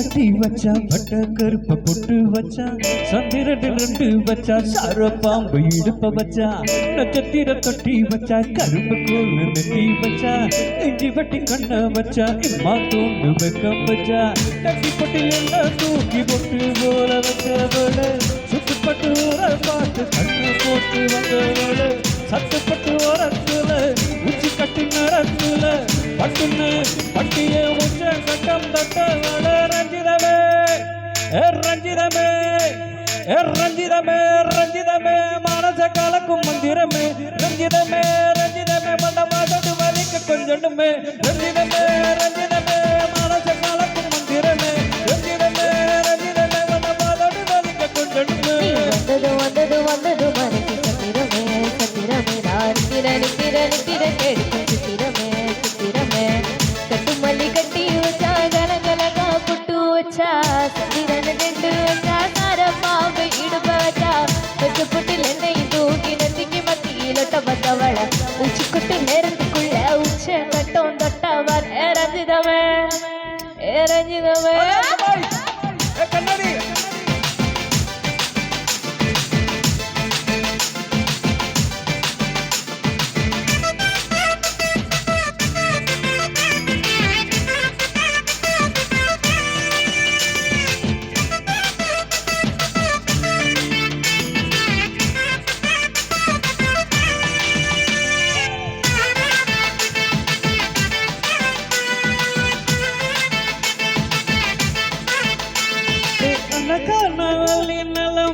கட்டி வச்சா பட்ட கருப்ப பொட்டு வச்சா சந்திரன் ரெண்டு வச்சா சார பாம்பு இடுப்ப வச்சா நட்சத்திர தொட்டி வச்சா கரும்பு கோல் நெட்டி வச்சா இஞ்சி வட்டி கண்ண வச்சா இம்மா தோண்டு வெக்கம் வச்சா தட்டி பட்டு என்ன தூக்கி போட்டு போல வச்சவள சுத்துப்பட்டு ஊற பார்த்து கண்ணு போட்டு வந்தவள சத்துப்பட்டு ஓரத்துல உச்சி கட்டி நடத்துல பட்டுன்னு பட்டிய உச்ச கட்டம் தட்டவள ரஞ்சிதமே ரஞ்சிதமே ரஞ்சிதமே ரஞ்சிதமே மானச கலக்கும் மந்திரமே ரஞ்சிதமே ரஞ்சிதமே மண்டமாதடு வலிக்க கொஞ்சமே ரஞ்சிதமே ரஞ்சிதமே மானச கலக்கும் மந்திரமே ரஞ்சிதமே ரஞ்சிதமே மண்டமாதடு வலிக்க கொஞ்சமே வந்தது வந்தது வந்தது மனசு சத்திரமே சத்திரமே நான் திரணி திரணி திரக்கெடுக்கும் சித்திரமே சித்திரமே கட்டு மல்லி கட்டி வச்சா கலகலகா புட்டு வச்சா சந்திரன் ரெண்டு வச்சா சார பாம்பு இடுப்ப வச்சா வச்சு புட்டில் என்னை தூக்கி நந்திக்கு மத்தியிலொட்ட வந்தவள உச்சி குட்டு நேரத்துக்குள்ள உச்ச கட்டம் தொட்டவர் ரஞ்சிதமே ரஞ்சிதமே கண்ணாடி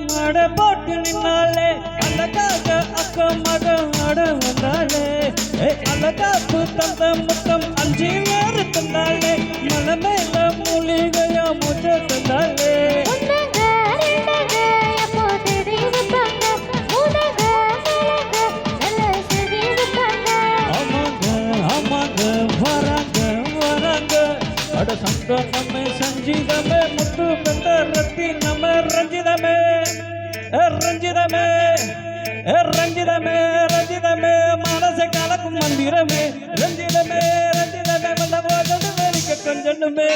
மட போட்டு நின்னாலே அழகாக அக்க மக மட வந்தாலே அழகாப்பு தந்த முத்தம் அஞ்சு வேறு தந்தாலே மன மேல மூலிகையா முச்ச தந்தாலே ஆமாங்க ஆமாங்க வராங்க வராங்க அட சந்தனமே சஞ்சீதமே முத்து பெந்த ரத்தி நம்ம ரஞ்சிதமே ரஞ்சிதமே ரஞ்சிதமே ரஞ்சிதமே மானச கலக்கும் மந்திரமே ரஞ்சிதமே ரஞ்சிதமே மண்டபோதடு வலிக்க கொஞ்சமே